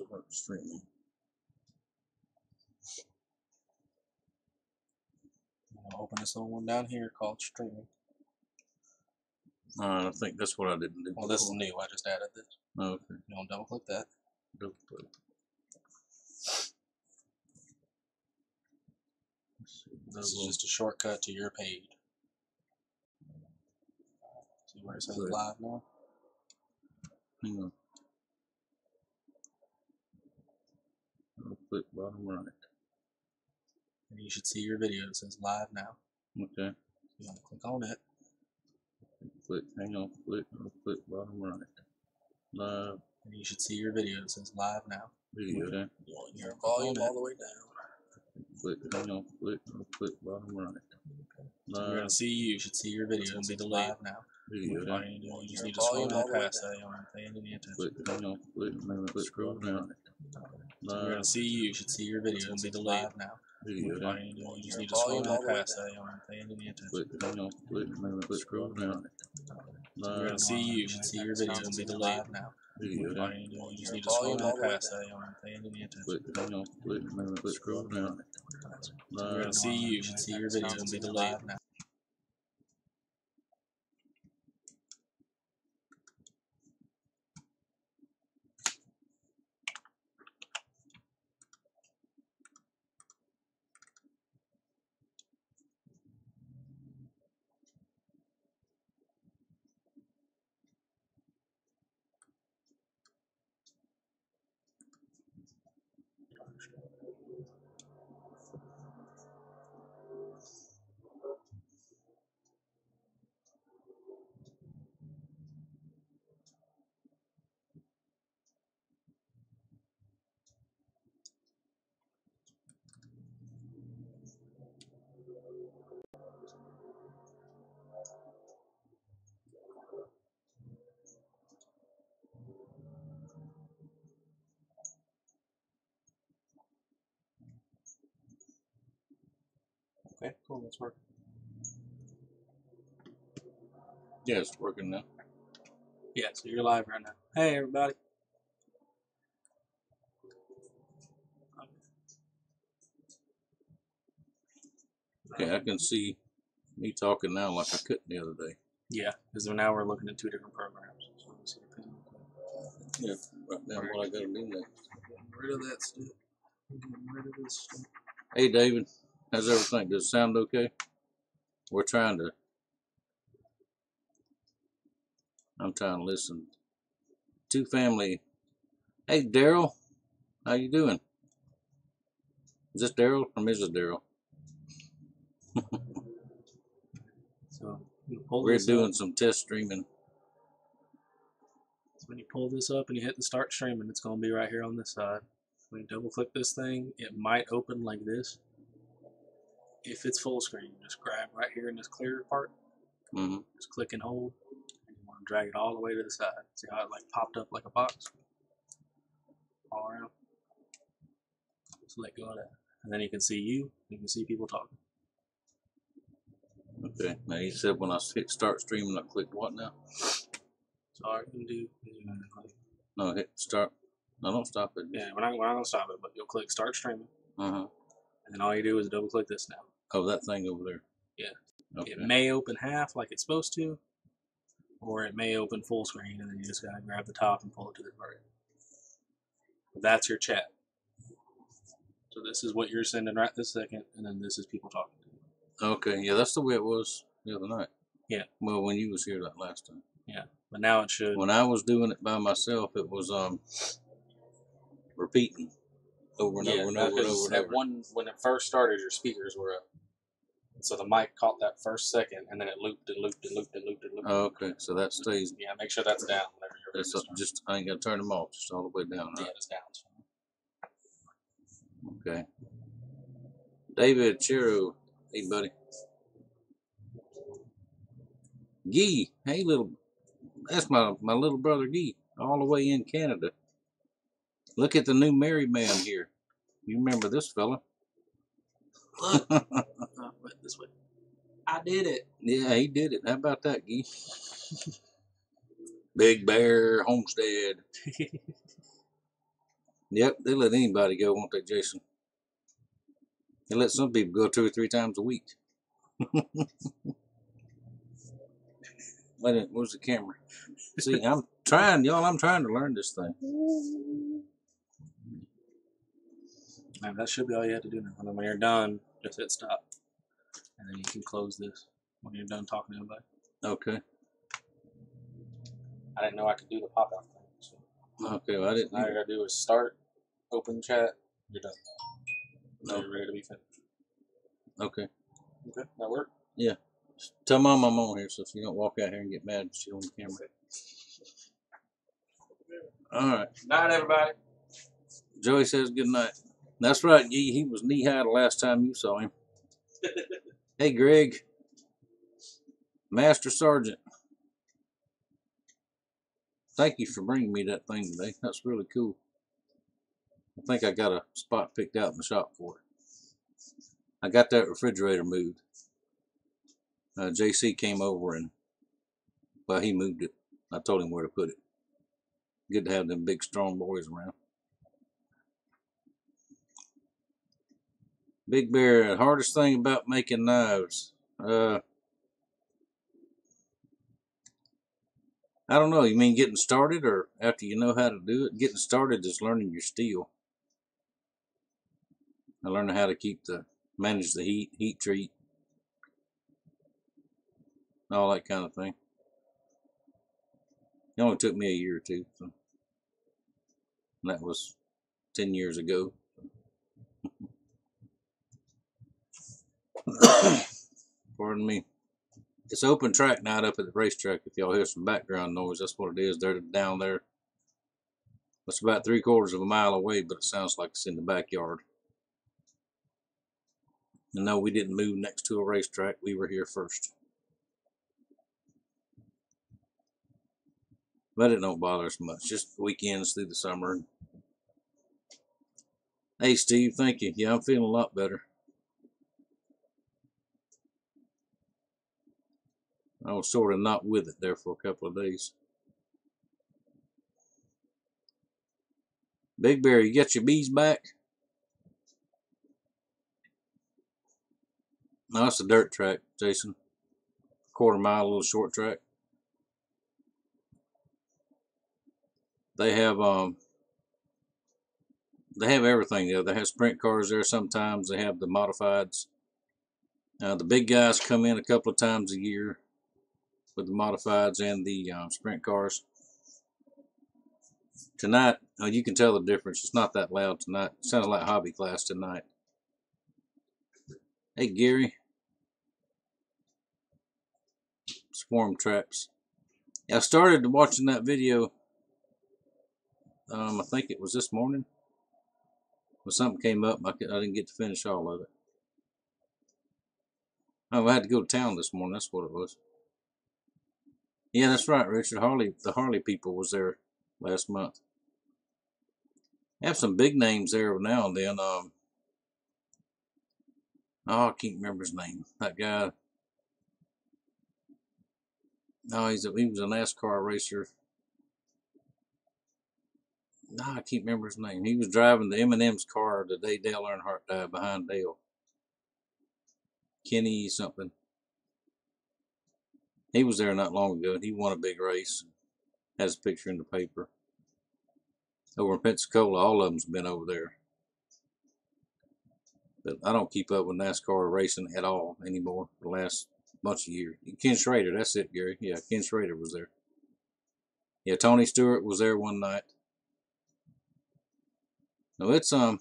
start streaming. I'll open this little one down here called streaming. I think that's what I didn't do. Well, this is new. I just added this. Okay. You want to double click that? Double click. This is just a shortcut to your page. See where it says live now? Hang on. I'll click bottom right. And you should see your video. It says live now. Okay. You want to click on it. Click. Hang on. Click. I'll click bottom right. Live. And you should see your video. It says live now. Video. Okay. You want your volume all the way down. Click. Hang on. Click. I'll click bottom right. So you're going to see you should see your video. It'll be delayed live now. Video. Okay. You just need to scroll down past that. You want to pay any attention. Click. Hang on. Click. Click. Scroll down. So you're going to see you should see your video. It'll be delayed now. Video. Okay. You just need to scroll down past that. You want to pay any attention. Click. Hang on. Click. Click. Scroll down. So you're going to see you should see your video. It'll be delayed now. Video. Okay. You just need to scroll down past that. You want to pay any attention. Click. Hang on. Click. Click. Scroll down. So you're going to see you should see your video. It'll be delayed now. Okay, cool, that's working. Yeah, it's working now. Yeah, so you're live right now. Hey, everybody. Okay, I can see me talking now like I couldn't the other day. Yeah, because now we're looking at two different programs. So let's see if Yeah, right now what I gotta do next. getting rid of that stuff. Getting rid of this stuff. Hey David, how's everything? Does it sound okay? I'm trying to listen. Two family. Hey Daryl, how you doing? Is this Daryl or Mrs. Daryl? So you pull We're this doing up. some test streaming. So when you pull this up and you hit the start streaming, it's going to be right here on this side. When you double click this thing, it might open like this. If it's full screen, just grab right here in this clear part. Just click and hold. And you want to drag it all the way to the side. See how it like popped up like a box? All around. Just let go of that. And then you can see you can see people talking. Okay, now you said when I hit start streaming, I clicked what now? So all you can do is you're going to click. No, hit start. No, don't stop it. Yeah, we're not going to stop it, but you'll click start streaming. And then all you do is double click this now. Oh, that thing over there. Yeah. Okay. It may open half like it's supposed to, or it may open full screen, and then you just gotta grab the top and pull it to the right. That's your chat. So this is what you're sending right this second, and then this is people talking to you. Okay, yeah, that's the way it was the other night. Yeah. Well, when you was here that last time. Yeah, but now it should. When I was doing it by myself, it was repeating over and over and over and over and over. When it first started, your speakers were up. So the mic caught that first second, and then it looped and looped and looped and looped and looped. Oh, okay, so that stays. Yeah, make sure that's down whenever you're ready That's to start. just I ain't gotta turn them off, just all the way down, right? Yeah, it's down. Okay. David Chiro, hey buddy. Guy, hey that's my little brother Guy, all the way in Canada. Look at the new married man here. You remember this fella? Look. Wait, this way. I did it. Yeah, he did it. How about that, Guy? Big Bear Homestead. Yep, they let anybody go, won't they, Jason? They let some people go 2 or 3 times a week. Wait a minute, where's the camera? See, I'm trying, y'all. I'm trying to learn this thing. Man, that should be all you have to do now. And then when you're done, just hit stop. And then you can close this when you're done talking to everybody. Okay. I didn't know I could do the pop-out thing. So Okay, well, I didn't. all you gotta do is start, open chat, you're done. No. You're ready to be finished. Okay. Okay, that work? Yeah. Tell Mom I'm on here, so she don't walk out here and get mad if she's on the camera. All right. Night, everybody. Joey says good night. That's right, Gee. He was knee high the last time you saw him. Hey, Greg. Master Sergeant. Thank you for bringing me that thing today. That's really cool. I think I got a spot picked out in the shop for it. I got that refrigerator moved. JC came over and, well, he moved it. I told him where to put it. Good to have them big, strong boys around. Big Bear, the hardest thing about making knives. I don't know. You mean getting started or after you know how to do it? Getting started is learning your steel. I learned how to manage the heat treat, all that kind of thing. It only took me a year or two. So. And that was 10 years ago. Pardon me. It's open track night up at the racetrack. If y'all hear some background noise, that's what it is. They're down there. It's about 3/4 of a mile away, but it sounds like it's in the backyard. And no, we didn't move next to a racetrack. We were here first. But it don't bother us much. Just weekends through the summer. Hey, Steve, thank you. Yeah, I'm feeling a lot better. I was sort of not with it there for a couple of days. Big Bear, you got your bees back? No, it's a dirt track, Jason. 1/4 mile, little short track. They have everything there. They have sprint cars there sometimes. They have the modifieds. The big guys come in a couple of times a year with the modifieds and the sprint cars. Tonight, you can tell the difference. It's not that loud tonight. It sounds like hobby class tonight. Hey, Gary. Swarm traps. I started watching that video. I think it was this morning. When something came up, I didn't get to finish all of it. Oh, I had to go to town this morning. That's what it was. Yeah, that's right, Richard. The Harley people was there last month. They have some big names there every now and then. Oh, I can't remember his name. That guy. No, he was a NASCAR racer. No, I can't remember his name. He was driving the M&M's car the day Dale Earnhardt died behind Dale. Kenny something. He was there not long ago. He won a big race. Has a picture in the paper. Over in Pensacola, all of them's been over there. But I don't keep up with NASCAR racing at all anymore the last bunch of years. Ken Schrader, that's it, Gary. Yeah, Ken Schrader was there. Yeah, Tony Stewart was there one night. No, it's a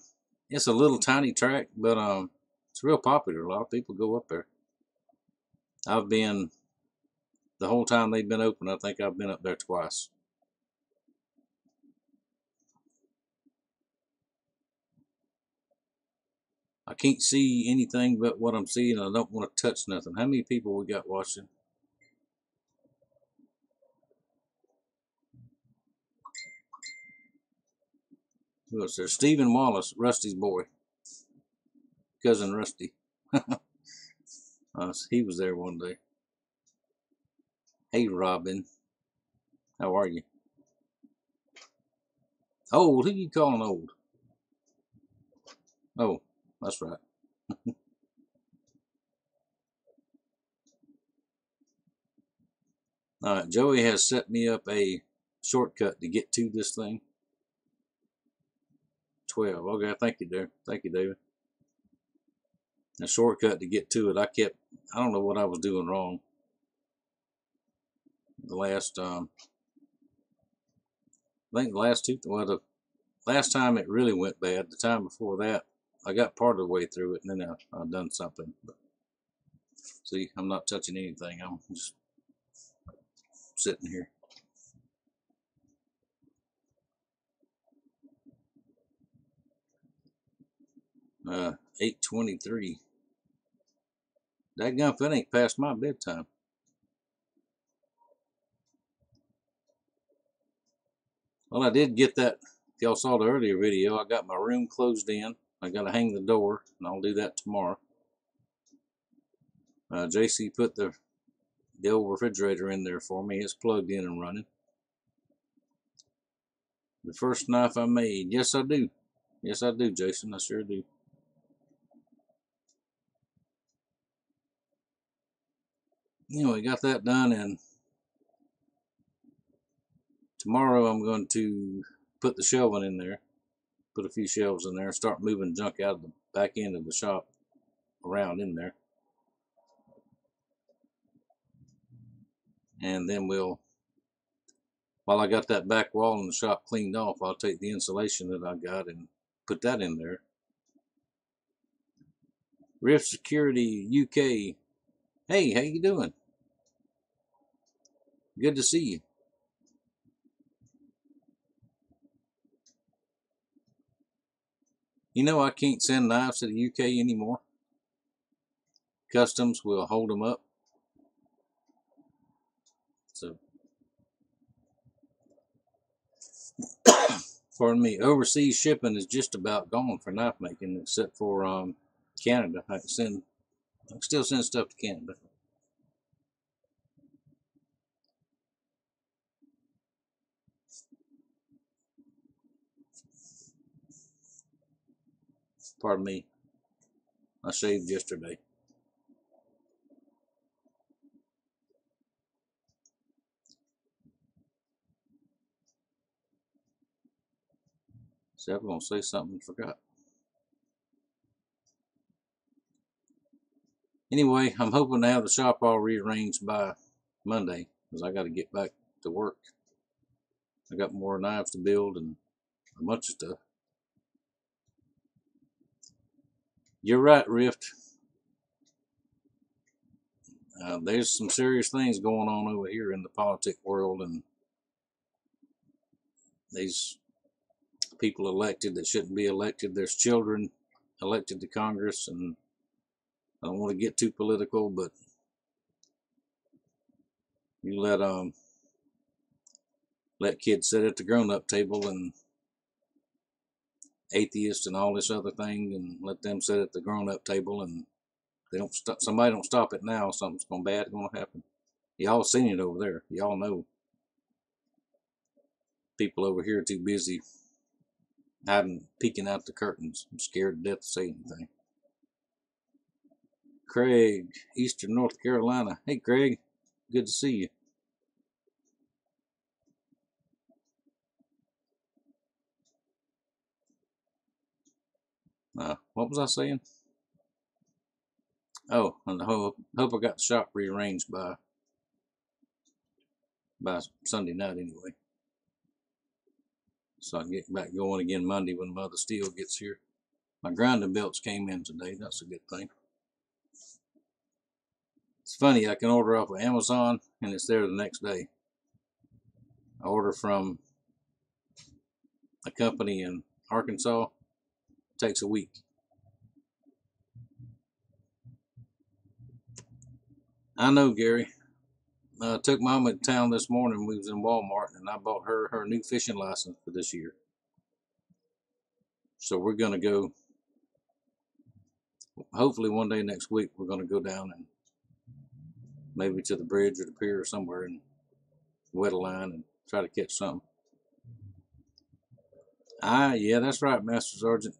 little tiny track, but it's real popular. A lot of people go up there. I've been the whole time they've been open. I think I've been up there twice. I can't see anything but what I'm seeing. I don't want to touch nothing. How many people we got watching? Who else there? Stephen Wallace, Rusty's boy. Cousin Rusty. He was there one day. Hey, Robin. How are you? Old? Who you calling old? Oh, that's right. All right, Joey has set me up a shortcut to get to this thing. 12. Okay, thank you, David. Thank you, David. A shortcut to get to it. I don't know what I was doing wrong. The last, I think the last two, well, the last time it really went bad. The time before that, I got part of the way through it, and then I done something. But see, I'm not touching anything. I'm just sitting here. 8:23. Dadgum, it ain't past my bedtime. Well, I did get that. If y'all saw the earlier video, I got my room closed in. I got to hang the door, and I'll do that tomorrow. JC put the old refrigerator in there for me. It's plugged in and running. The first knife I made. Yes, I do. Yes, I do, Jason. I sure do. Anyway, got that done, and tomorrow I'm going to put the shelving in there, put a few shelves in there, and start moving junk out of the back end of the shop around in there. And then while I got that back wall in the shop cleaned off, I'll take the insulation that I got and put that in there. Rift Security UK. Hey, how you doing? Good to see you. You know I can't send knives to the UK anymore. Customs will hold them up. So, pardon me, overseas shipping is just about gone for knife making, except for Canada. I can still send stuff to Canada. Pardon me. I shaved yesterday. See, I was going to say something and forgot. Anyway, I'm hoping to have the shop all rearranged by Monday, because I got to get back to work. I got more knives to build and a bunch of stuff. You're right, Rift. There's some serious things going on over here in the politic world, and these people elected that shouldn't be elected. There's children elected to Congress, and I don't want to get too political, but you let kids sit at the grown-up table and atheists and all this other thing, and let them sit at the grown-up table, and they don't stop. Somebody don't stop it now. Something's bad going to happen. Y'all seen it over there. Y'all know. People over here are too busy hiding, peeking out the curtains. I'm scared to death to say anything. Craig, Eastern North Carolina. Hey, Craig. Good to see you. What was I saying? Oh, and I hope I got the shop rearranged by Sunday night anyway. So I can get back going again Monday when Mother Steel gets here. My grinding belts came in today. That's a good thing. It's funny, I can order off of Amazon and it's there the next day. I order from a company in Arkansas. It takes a week. I know, Gary. I took Mama to town this morning. We was in Walmart, and I bought her new fishing license for this year. So we're going to go, hopefully one day next week, we're going to go down and maybe to the bridge or the pier or somewhere and wet a line and try to catch something. Yeah, that's right, Master Sergeant.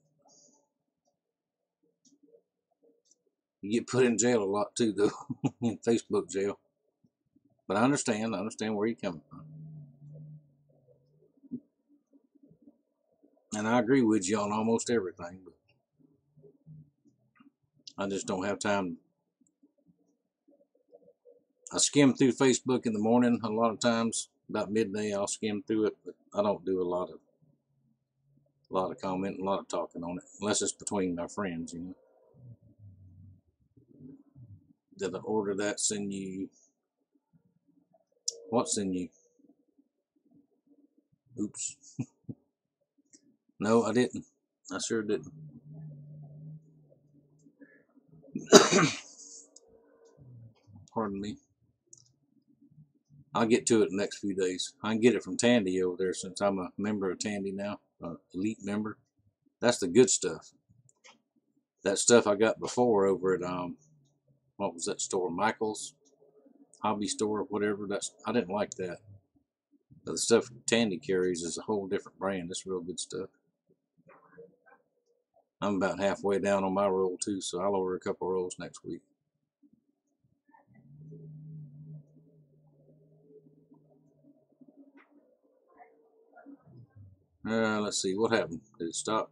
You get put in jail a lot too, though, in Facebook jail. But I understand where you're coming from. And I agree with you on almost everything, but I just don't have time. I skim through Facebook in the morning a lot of times. About midday, I'll skim through it, but I don't do a lot of commenting, a lot of talking on it, unless it's between my friends, you know. Did I order that? Send you? What send you? Oops. No, I didn't. I sure didn't. Pardon me. I'll get to it in the next few days. I can get it from Tandy over there since I'm a member of Tandy now, elite member. That's the good stuff. That stuff I got before over at what was that store? Michael's hobby store, whatever. I didn't like that. But the stuff Tandy carries is a whole different brand. It's real good stuff. I'm about halfway down on my roll too, so I'll order a couple rolls next week. Let's see, what happened? Did it stop?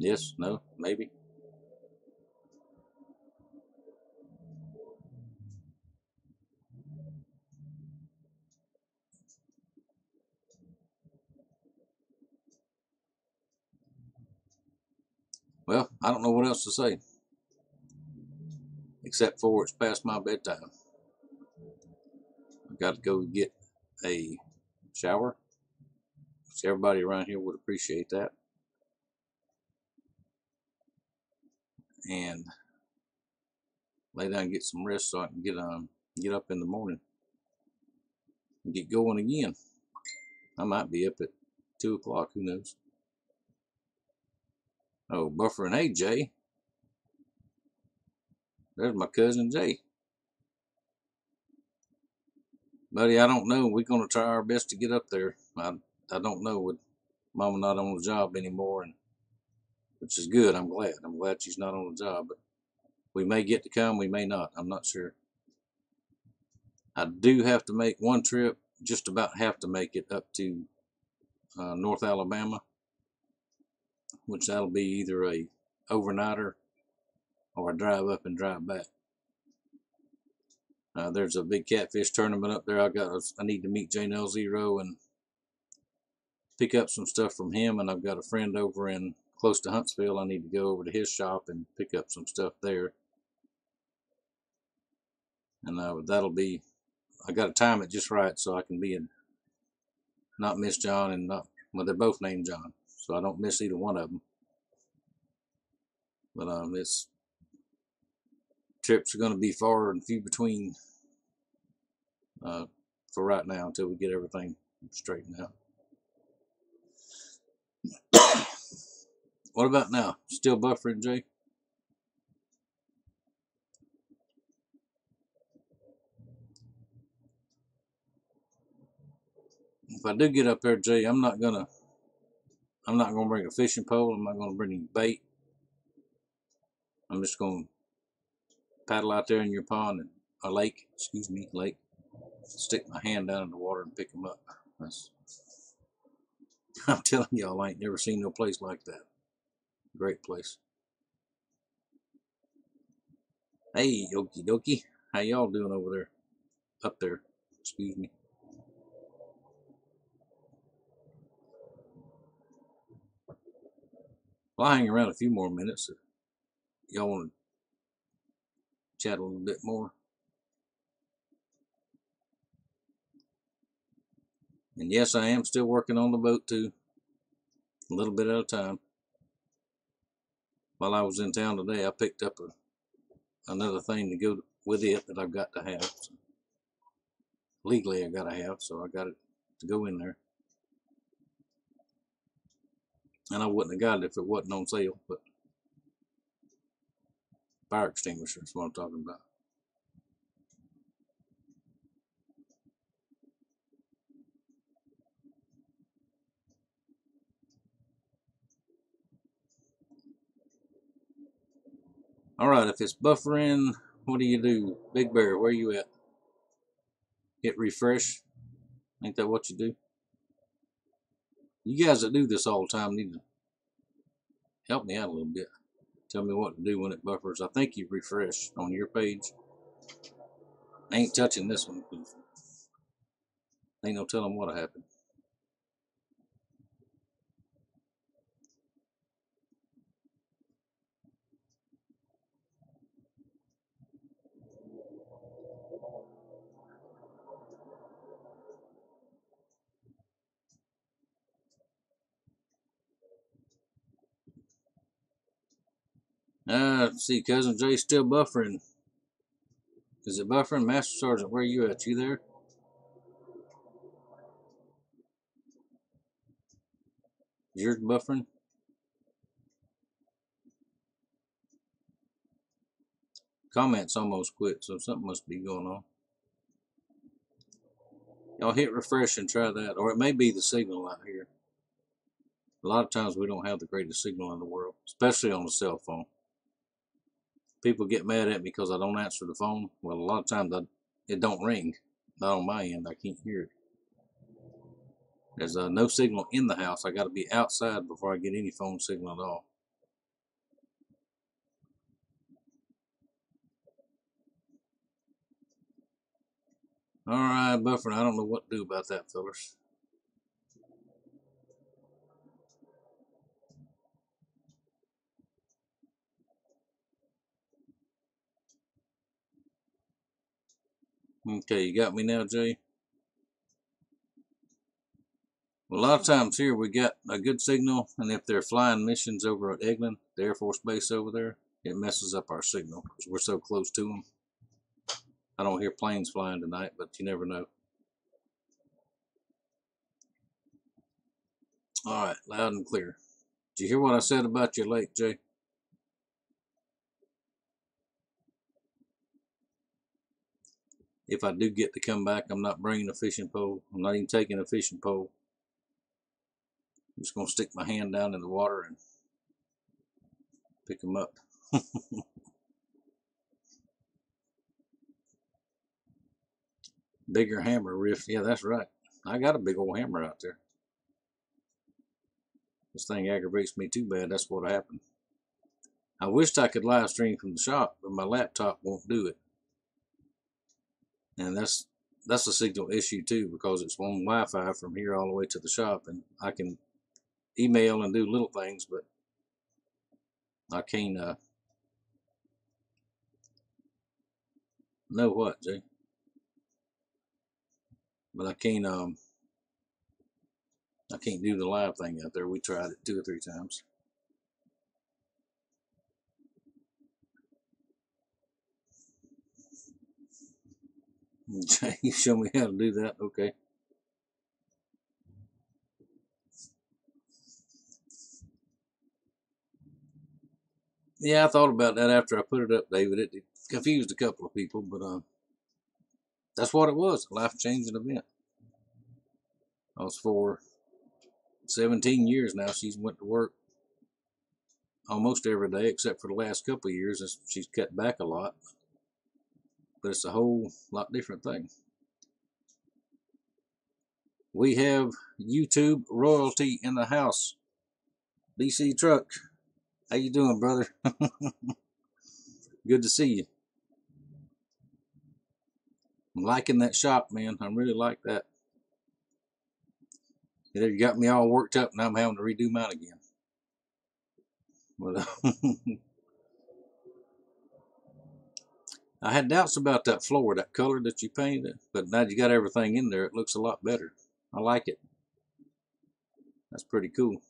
Yes, no, maybe. Well, I don't know what else to say, except for it's past my bedtime. I've got to go get a shower. So everybody around here would appreciate that. And lay down and get some rest so I can get up in the morning and get going again. I might be up at 2 o'clock, who knows. Oh, buffering. Hey, Jay. There's my cousin Jay. Buddy, I don't know. We're going to try our best to get up there. I don't know, with Mama not on the job anymore, and which is good. I'm glad. I'm glad she's not on the job. But we may get to come. We may not. I'm not sure. I do have to make one trip. Just about have to make it up to North Alabama, which that'll be either a overnighter or a drive up and drive back. There's a big catfish tournament up there. I need to meet J-Nell Zero and pick up some stuff from him, and I've got a friend over in close to Huntsville. I need to go over to his shop and pick up some stuff there. And that'll be, I got to time it just right so I can be in, not miss John and not, well, they're both named John, so I don't miss either one of them. But it's trips are going to be far and few between for right now until we get everything straightened out. What about now? Still buffering, Jay? If I do get up there, Jay, I'm not gonna bring a fishing pole. I'm not gonna bring any bait. I'm just gonna paddle out there in your pond and a lake. Excuse me, lake. Stick my hand down in the water and pick them up. I'm telling y'all, I ain't never seen no place like that. Great place. Hey, okie dokie. How y'all doing over there? Up there. Excuse me. Well, I'll hang around a few more minutes if y'all want to chat a little bit more. And yes, I am still working on the boat too, a little bit at a time. While I was in town today, I picked up another thing to go with it that I've got to have. So legally, I got to have, so I got it to go in there. And I wouldn't have got it if it wasn't on sale, but fire extinguisher is what I'm talking about. Alright, if it's buffering, what do? Big Bear, where you at? Hit refresh. Ain't that what you do? You guys that do this all the time need to help me out a little bit. Tell me what to do when it buffers. I think you refresh on your page. I ain't touching this one. Ain't no telling what'll happen. See, Cousin Jay's still buffering. Is it buffering? Master Sergeant, where you at? You there? Is yours buffering? Comments almost quit, so something must be going on. Y'all hit refresh and try that, or it may be the signal out here. A lot of times we don't have the greatest signal in the world, especially on the cell phone. People get mad at me because I don't answer the phone. Well, a lot of times it don't ring. Not on my end. I can't hear it. There's no signal in the house. I got to be outside before I get any phone signal at all. Alright, buffering. I don't know what to do about that, fellas. Okay, you got me now, Jay? Well, a lot of times here we got a good signal, and if they're flying missions over at Eglin, the Air Force Base over there, it messes up our signal because we're so close to them. I don't hear planes flying tonight, but you never know. Alright, loud and clear. Did you hear what I said about your lake, Jay? If I do get to come back, I'm not bringing a fishing pole. I'm not even taking a fishing pole. I'm just going to stick my hand down in the water and pick them up. Bigger hammer riff. Yeah, that's right. I got a big old hammer out there. This thing aggravates me too bad. That's what happened. I wished I could live stream from the shop, but my laptop won't do it. And that's a signal issue too, because it's on Wi-Fi from here all the way to the shop, and I can email and do little things, but I can't know what, Jay. But I can't do the live thing out there. We tried it 2 or 3 times. Jay, you show me how to do that? Okay. Yeah, I thought about that after I put it up, David. It confused a couple of people, but that's what it was, a life-changing event. I was for 17 years now. She's went to work almost every day, except for the last couple of years. She's cut back a lot, but it's a whole lot different thing. We have YouTube royalty in the house. DC Truck, how you doing, brother? Good to see you. I'm liking that shop, man. I really like that. You got me all worked up, and I'm having to redo mine again. But I had doubts about that floor, that color that you painted, but now you got everything in there. It looks a lot better. I like it. That's pretty cool.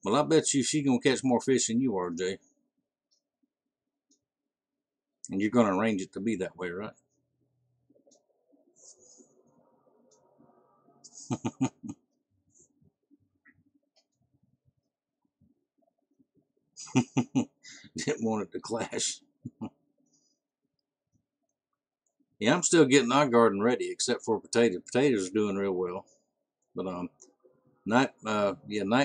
Well, I bet you she's gonna catch more fish than you are, Jay. And you're gonna arrange it to be that way, right? Didn't want it to clash. Yeah, I'm still getting our garden ready, except for potatoes. Potatoes are doing real well. But night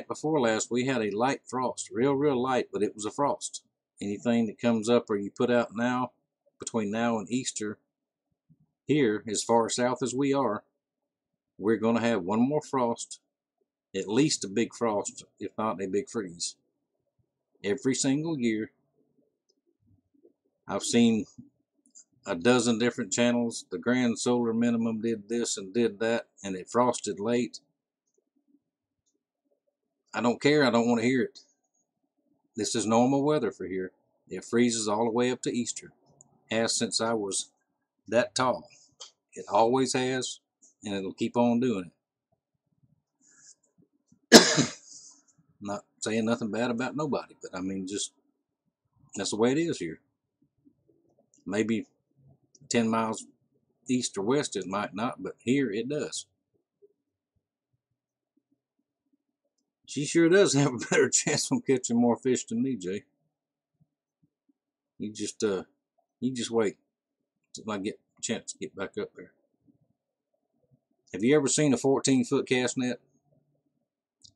before last we had a light frost, real light, but it was a frost. Anything that comes up or you put out now, between now and Easter, here as far south as we are, we're going to have one more frost, at least a big frost, if not a big freeze. Every single year, I've seen a dozen different channels. The Grand Solar Minimum did this and did that, and it frosted late. I don't care. I don't want to hear it. This is normal weather for here. It freezes all the way up to Easter. Has since I was that tall. It always has, and it'll keep on doing it. Not saying nothing bad about nobody, but I mean, just that's the way it is here. Maybe 10 miles east or west it might not, but here it does. She sure does have a better chance of catching more fish than me, Jay. You just wait till I get a chance to get back up there. Have you ever seen a 14-foot cast net?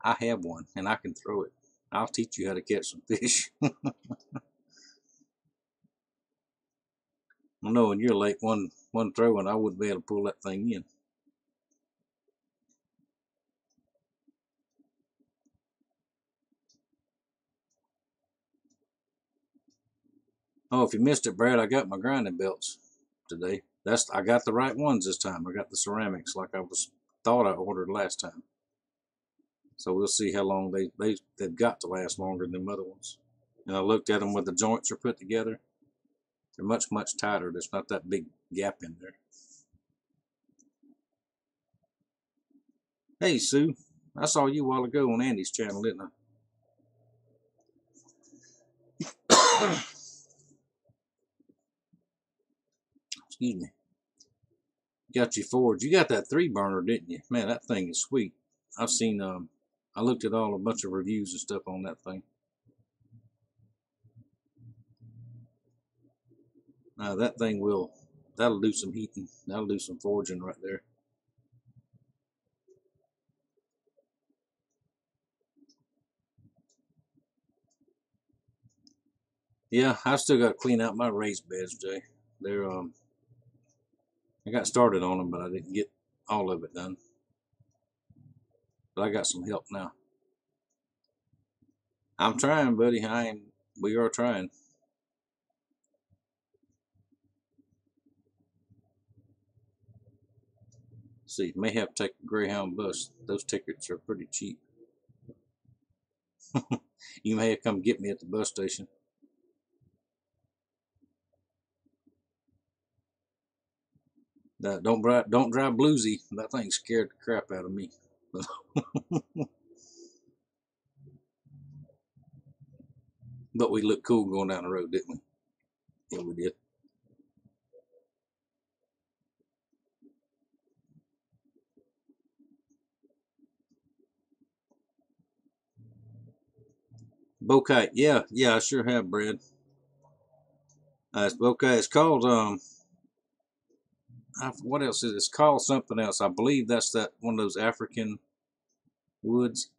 I have one, and I can throw it. I'll teach you how to catch some fish. I know when you're late one throw, and I wouldn't be able to pull that thing in. Oh, if you missed it, Brad, I got my grinding belts today. I got the right ones this time. I got the ceramics like I thought I ordered last time. So we'll see how long they've got to last longer than the other ones. And I looked at them where the joints are put together. They're much tighter. There's not that big gap in there. Hey, Sue. I saw you a while ago on Andy's channel, didn't I? Excuse me. Got your forge. You got that 3-burner, didn't you? Man, that thing is sweet. I've seen, I looked at a bunch of reviews and stuff on that thing. That thing that'll do some heating. That'll do some forging right there. Yeah, I've still got to clean out my raised beds, Jay. They're, I got started on them, but I didn't get all of it done. But I got some help now. I'm trying, buddy. We are trying. See, may have to take a Greyhound bus. Those tickets are pretty cheap. You may have come get me at the bus station. Don't drive bluesy. That thing scared the crap out of me. But we looked cool going down the road, didn't we? Yeah, we did. Bokite, yeah, I sure have, Brad. It's bokite. It's called what else is it? It's called something else. I believe that's that one of those African woods.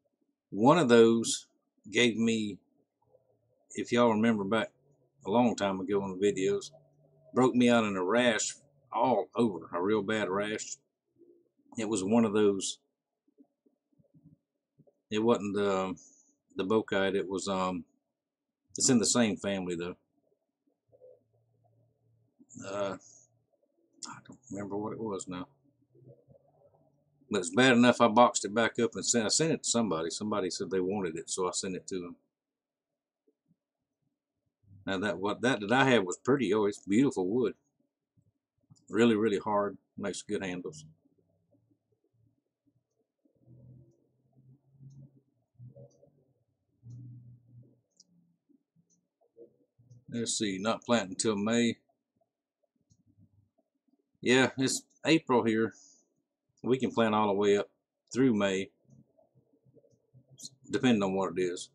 One of those gave me, if y'all remember back a long time ago in the videos, broke me out in a rash all over, a real bad rash. It was one of those. It wasn't the bokite. It was it's in the same family though. I don't remember what it was now. But it's bad enough I boxed it back up and I sent it to somebody. Somebody said they wanted it, so I sent it to them. Now that I had was pretty. Oh, it's beautiful wood. Really hard. Makes good handles. Let's see, not planting until May. Yeah, it's April here. We can plant all the way up through May, depending on what it is.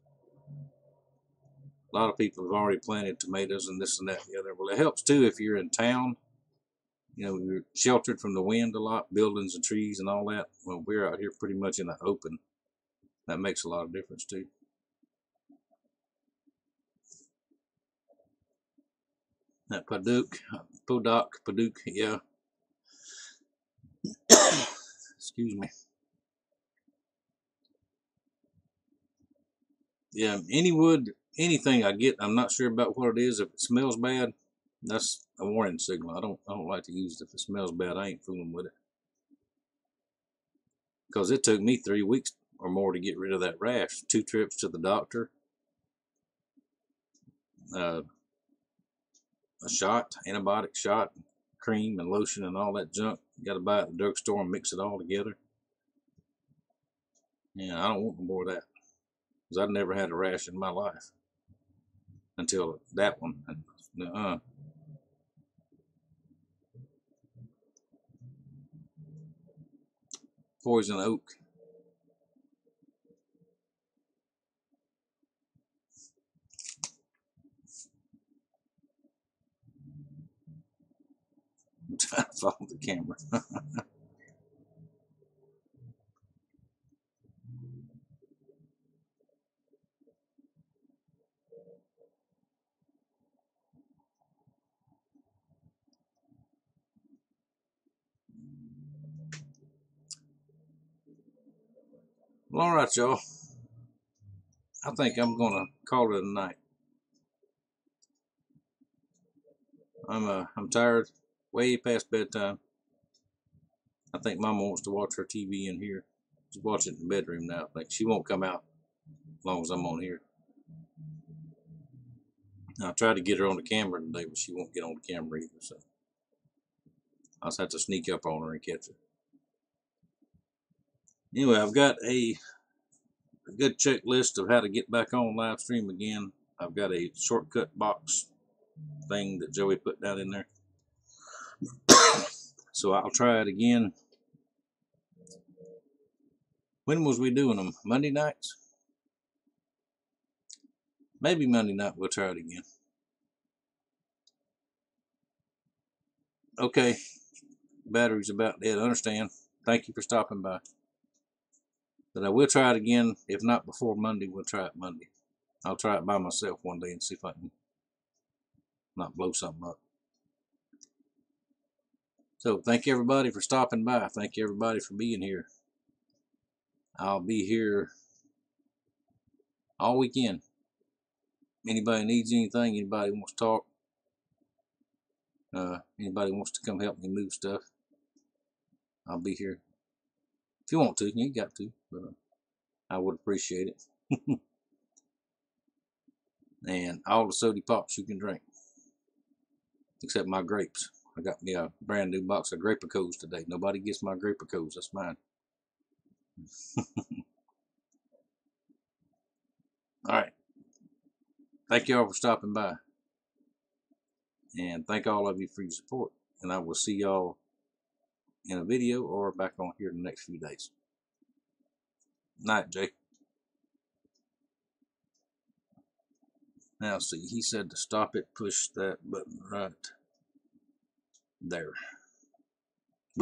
A lot of people have already planted tomatoes and this and that and the other. Well, it helps too if you're in town. You know, you're sheltered from the wind a lot, buildings and trees and all that. Well, we're out here pretty much in the open. That makes a lot of difference too. That Paduk, yeah. Excuse me. Yeah, any wood, anything I get, I'm not sure about what it is. If it smells bad, that's a warning signal. I don't like to use it. If it smells bad, I ain't fooling with it. Because it took me 3 weeks or more to get rid of that rash. 2 trips to the doctor, a shot, antibiotic shot, cream and lotion and all that junk. You got to buy it at the drugstore and mix it all together. Yeah, I don't want no more of that. Because I've never had a rash in my life until that one. Poison oak. I'm trying to follow the camera. Well, all right, y'all. I think I'm gonna call it a night. I'm tired, way past bedtime. I think Mama wants to watch her TV in here. She's watching it in the bedroom now. I think she won't come out as long as I'm on here. I tried to get her on the camera today, but she won't get on the camera either. So I'll just have to sneak up on her and catch her. Anyway, I've got a good checklist of how to get back on live stream again. I've got a shortcut box thing that Joey put down in there. So I'll try it again. When was we doing them? Monday nights? Maybe Monday night we'll try it again. Okay. Battery's about dead. I understand. Thank you for stopping by. But I will try it again. If not before Monday, we'll try it Monday. I'll try it by myself one day and see if I can not blow something up. So thank you everybody for stopping by. Thank you everybody for being here. I'll be here all weekend. Anybody needs anything, anybody wants to talk, anybody wants to come help me move stuff, I'll be here. If you want to, you ain't got to, but I would appreciate it. And all the soda pops you can drink, except my grapes. I got me a brand new box of Grapicos today. Nobody gets my Grapicos, that's mine. Alright. Thank y'all for stopping by. And thank all of you for your support. And I will see y'all in a video or back on here in the next few days. Night, Jay. Now see, he said to stop it, push that button right there.